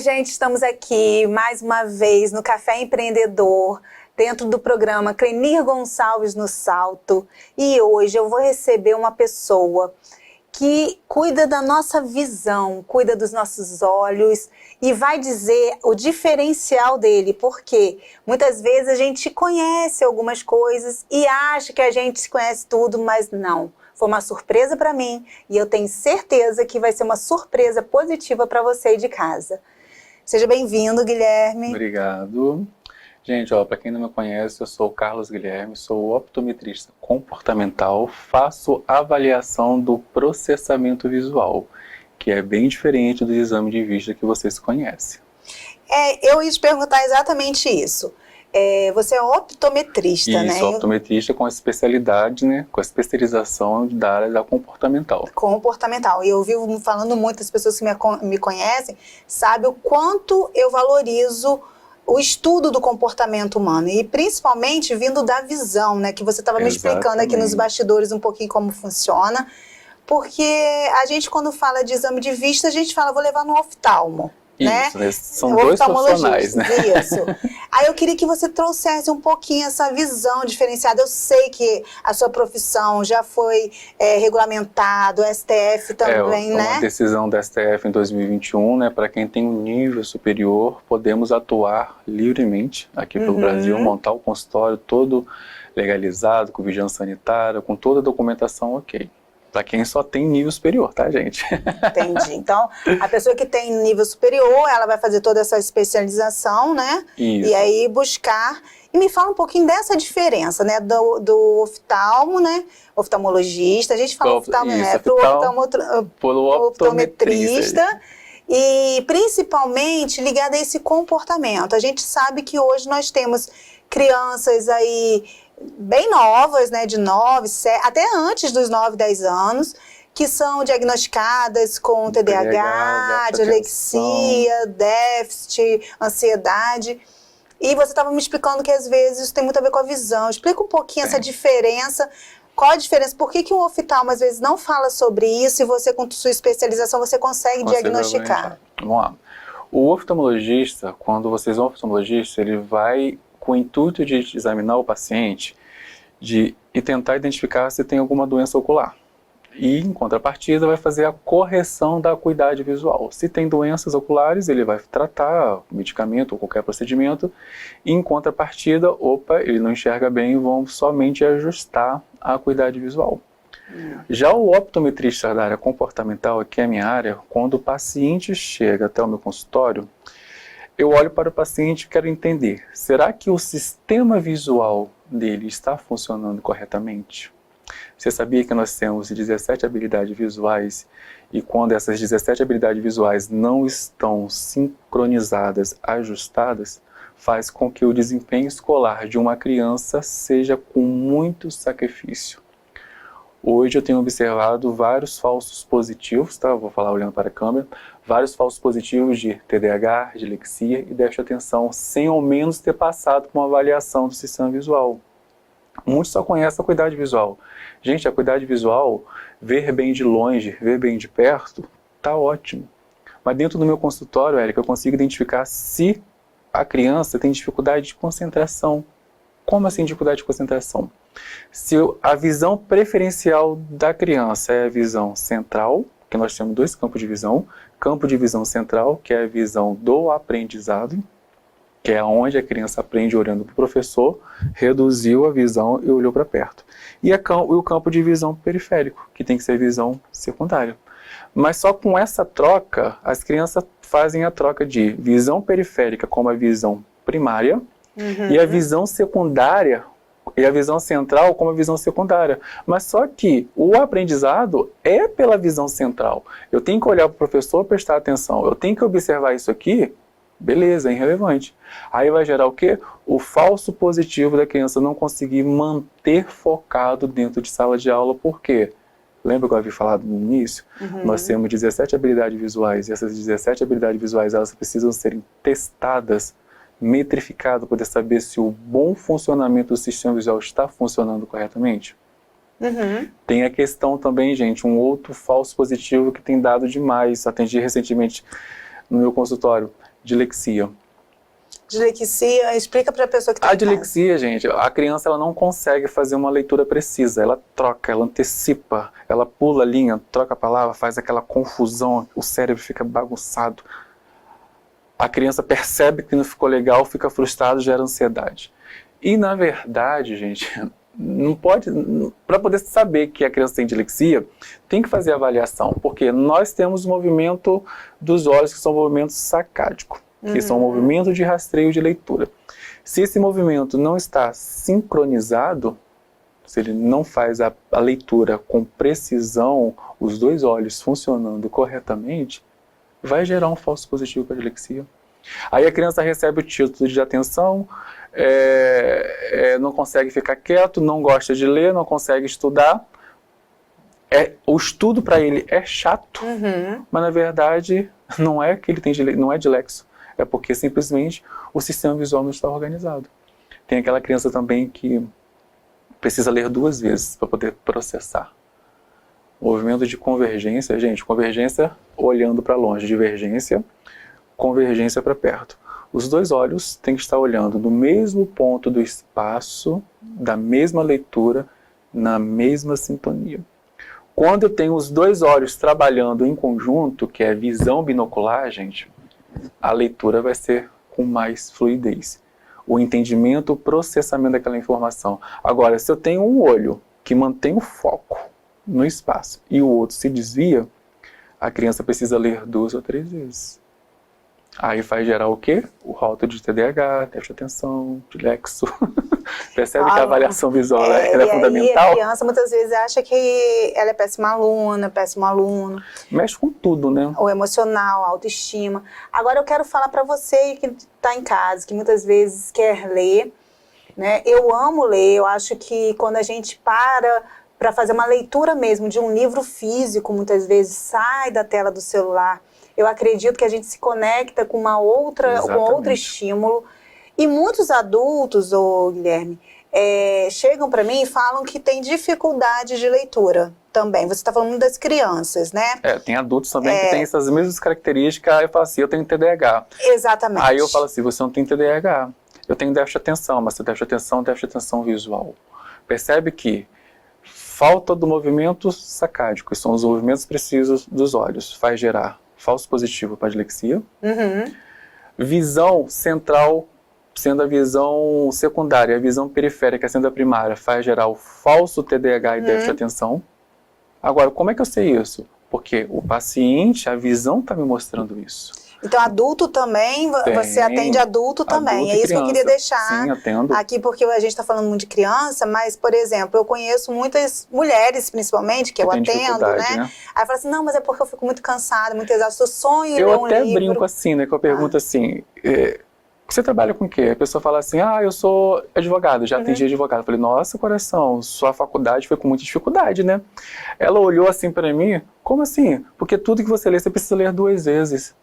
gente, estamos aqui mais uma vez no Café Empreendedor, dentro do programa Clenir Gonçalves no Salto. E hoje eu vou receber uma pessoa que cuida da nossa visão, cuida dos nossos olhos e vai dizer o diferencial dele, porque muitas vezes a gente conhece algumas coisas e acha que a gente conhece tudo, mas não. Foi uma surpresa para mim e eu tenho certeza que vai ser uma surpresa positiva para você aí de casa. Seja bem-vindo, Guilherme. Obrigado. Gente, para quem não me conhece, eu sou o Carlos Guilherme, sou optometrista comportamental, faço avaliação do processamento visual, que é bem diferente do exame de vista que vocês conhecem. Eu ia te perguntar exatamente isso. Você é optometrista, né? Isso, optometrista com a especialidade, né? Com a especialização da área da comportamental. Comportamental. E eu vivo falando muito, as pessoas que me conhecem sabem o quanto eu valorizo o estudo do comportamento humano, e principalmente vindo da visão, né? Que você estava me explicando aqui nos bastidores um pouquinho como funciona, porque a gente quando fala de exame de vista, a gente fala, vou levar no oftalmo. Isso, né? São dois profissionais, né? Isso. Aí eu queria que você trouxesse um pouquinho essa visão diferenciada. Eu sei que a sua profissão já foi regulamentada, o STF também, né? Uma decisão da STF em 2021, né? Para quem tem um nível superior, podemos atuar livremente aqui pelo Brasil, montar o consultório todo legalizado, com vigilância sanitária, com toda a documentação ok. Para quem só tem nível superior, tá, gente? Entendi. Então, a pessoa que tem nível superior, ela vai fazer toda essa especialização, né? Isso. E aí buscar... E me fala um pouquinho dessa diferença, né? Do oftalmo, né? Oftalmologista. A gente fala oftalmo, né? Pro optometrista. E principalmente ligado a esse comportamento. A gente sabe que hoje nós temos crianças aí bem novas, né, de 9, 7, até antes dos 9, 10 anos, que são diagnosticadas com TDAH, dislexia, déficit, ansiedade. E você estava me explicando que às vezes isso tem muito a ver com a visão. Explica um pouquinho essa diferença. Qual a diferença? Por que um oftalmo às vezes não fala sobre isso e você, com sua especialização, você consegue diagnosticar? Vamos lá. O oftalmologista, quando vocês vão ao oftalmologista, ele vai com o intuito de examinar o paciente e tentar identificar se tem alguma doença ocular. E, em contrapartida, vai fazer a correção da acuidade visual. Se tem doenças oculares, ele vai tratar medicamento ou qualquer procedimento. E, em contrapartida, ele não enxerga bem, vão somente ajustar a acuidade visual. Já o optometrista da área comportamental, que é a minha área, quando o paciente chega até o meu consultório, eu olho para o paciente e quero entender, será que o sistema visual dele está funcionando corretamente? Você sabia que nós temos 17 habilidades visuais e quando essas 17 habilidades visuais não estão sincronizadas, ajustadas, faz com que o desempenho escolar de uma criança seja com muito sacrifício? Hoje eu tenho observado vários falsos positivos, tá? Vou falar olhando para a câmera, vários falsos positivos de TDAH, dislexia e déficit de atenção, sem ao menos ter passado por uma avaliação do sistema visual. Muitos só conhecem a acuidade visual. Gente, a acuidade visual, ver bem de longe, ver bem de perto, tá ótimo. Mas dentro do meu consultório, Érica, eu consigo identificar se a criança tem dificuldade de concentração. Como assim dificuldade de concentração? Se a visão preferencial da criança é a visão central, que nós temos dois campos de visão, campo de visão central, que é a visão do aprendizado, que é onde a criança aprende olhando para o professor, reduziu a visão e olhou para perto. E o campo de visão periférico, que tem que ser visão secundária. Mas só com essa troca, as crianças fazem a troca de visão periférica como a visão primária, e a visão secundária e a visão central como a visão secundária. Mas só que o aprendizado é pela visão central. Eu tenho que olhar para o professor, prestar atenção. Eu tenho que observar isso aqui, beleza, é irrelevante. Aí vai gerar o quê? O falso positivo da criança não conseguir manter focado dentro de sala de aula. Por quê? Lembra que eu havia falado no início? Nós temos 17 habilidades visuais, e essas 17 habilidades visuais elas precisam serem testadas, metrificado, poder saber se o bom funcionamento do sistema visual está funcionando corretamente. Tem a questão também, gente, um outro falso positivo que tem dado demais, atendi recentemente no meu consultório, Dilexia. Dilexia, explica para a pessoa que está em casa. A dilexia, gente, a criança ela não consegue fazer uma leitura precisa, ela troca, ela antecipa, ela pula a linha, troca a palavra, faz aquela confusão, o cérebro fica bagunçado. A criança percebe que não ficou legal, fica frustrado, gera ansiedade. E na verdade, gente, não pode, para poder saber que a criança tem dilexia, tem que fazer a avaliação, porque nós temos o movimento dos olhos, que são movimentos sacádicos, que são movimentos de rastreio de leitura. Se esse movimento não está sincronizado, se ele não faz a leitura com precisão, os dois olhos funcionando corretamente, vai gerar um falso positivo para a dilexia. Aí a criança recebe o título de atenção, não consegue ficar quieto, não gosta de ler, não consegue estudar. O estudo para ele é chato, mas na verdade não é que ele tem não é dilexo, é porque simplesmente o sistema visual não está organizado. Tem aquela criança também que precisa ler 2 vezes para poder processar. Movimento de convergência, gente, convergência olhando para longe, divergência, convergência para perto. Os dois olhos têm que estar olhando no mesmo ponto do espaço, da mesma leitura, na mesma sintonia. Quando eu tenho os dois olhos trabalhando em conjunto, que é visão binocular, gente, a leitura vai ser com mais fluidez. O entendimento, o processamento daquela informação. Agora, se eu tenho um olho que mantém o foco no espaço e o outro se desvia, a criança precisa ler 2 ou 3 vezes. Aí faz gerar o quê? O rótulo de TDAH, déficit de atenção, dilexo. Percebe que a avaliação visual ela é fundamental? A criança muitas vezes acha que ela é péssima aluna, péssimo aluno. Mexe com tudo, né? O emocional, a autoestima. Agora eu quero falar para você que está em casa, que muitas vezes quer ler, né? Eu amo ler, eu acho que quando a gente para fazer uma leitura mesmo de um livro físico, muitas vezes sai da tela do celular. Eu acredito que a gente se conecta com um outro estímulo. E muitos adultos, Guilherme, chegam para mim e falam que tem dificuldade de leitura também. Você está falando das crianças, né? Tem adultos também que têm essas mesmas características. Aí eu falo assim, eu tenho TDAH. Exatamente. Aí eu falo assim, você não tem TDAH. Eu tenho déficit de atenção, mas você tem déficit de atenção visual. Percebe que falta do movimento sacádico, que são os movimentos precisos dos olhos, faz gerar falso positivo para a dilexia. Visão central, sendo a visão secundária, a visão periférica sendo a primária, faz gerar o falso TDAH e déficit de atenção. Agora, como é que eu sei isso? Porque o paciente, a visão está me mostrando isso. Então, adulto também, você atende adulto também. É isso que eu queria deixar aqui, porque a gente está falando muito de criança, mas, por exemplo, eu conheço muitas mulheres, principalmente, que eu atendo, né? Aí fala assim, não, mas é porque eu fico muito cansada, muito exausta, eu sonho em ler um livro. Eu até brinco assim, né, que eu pergunto assim, você trabalha com o quê? A pessoa fala assim, eu sou advogado, já atendi advogado. Eu falei, nossa, coração, sua faculdade foi com muita dificuldade, né? Ela olhou assim para mim, como assim? Porque tudo que você lê, você precisa ler 2 vezes.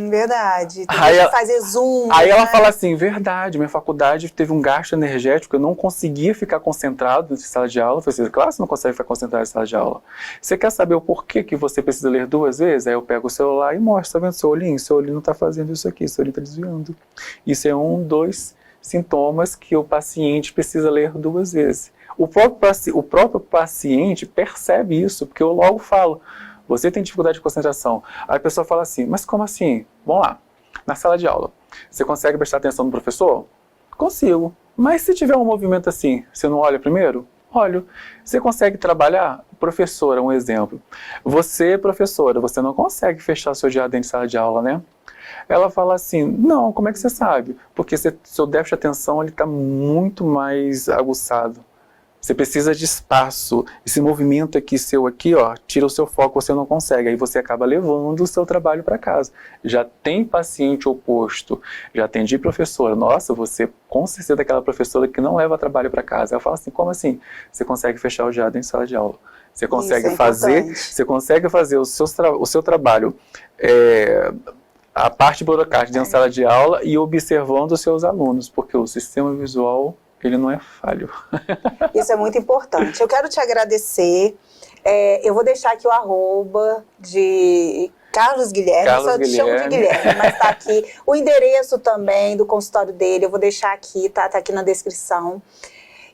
Verdade. Tem que fazer zoom. Aí ela fala assim, verdade, minha faculdade teve um gasto energético, eu não conseguia ficar concentrado em sala de aula. Eu falei assim, claro que você não consegue ficar concentrado em sala de aula. Você quer saber o porquê que você precisa ler 2 vezes? Aí eu pego o celular e mostro, tá vendo seu olhinho? Seu olhinho não tá fazendo isso aqui, seu olhinho tá desviando. Isso é 2 sintomas que o paciente precisa ler 2 vezes. O próprio paciente percebe isso, porque eu logo falo, você tem dificuldade de concentração. Aí a pessoa fala assim, mas como assim? Vamos lá, na sala de aula, você consegue prestar atenção no professor? Consigo. Mas se tiver um movimento assim, você não olha primeiro? Olho. Você consegue trabalhar? Professora, um exemplo. Você, professora, você não consegue fechar seu dia dentro de sala de aula, né? Ela fala assim, não, como é que você sabe? Porque seu déficit de atenção está muito mais aguçado. Você precisa de espaço. Esse movimento aqui seu aqui, tira o seu foco, você não consegue. Aí você acaba levando o seu trabalho para casa. Já tem paciente oposto. Já atendi professora. Nossa, você com certeza é aquela professora que não leva trabalho para casa. Eu falo assim, como assim? Você consegue fechar o dia em sala de aula. Você consegue fazer o seu trabalho, a parte burocrática dentro da sala de aula e observando os seus alunos, porque o sistema visual ele não é falho. Isso é muito importante. Eu quero te agradecer. Eu vou deixar aqui o @ de Carlos Guilherme, eu só te chamo de Guilherme, mas tá aqui. O endereço também do consultório dele, eu vou deixar aqui, tá aqui na descrição.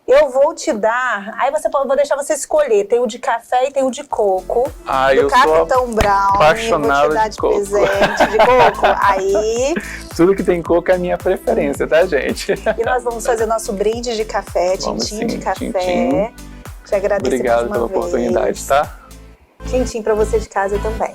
Eu vou te dar, aí vou deixar você escolher, tem o de café e tem o de coco. Eu Capitão sou Brown, apaixonado vou te dar de coco. presente de coco. Aí... Tudo que tem coco é a minha preferência, tá, gente? E nós vamos fazer nosso brinde de café, tintim de café. Tintim. Te agradeço. Obrigado pela oportunidade, tá? Tintim para você de casa também.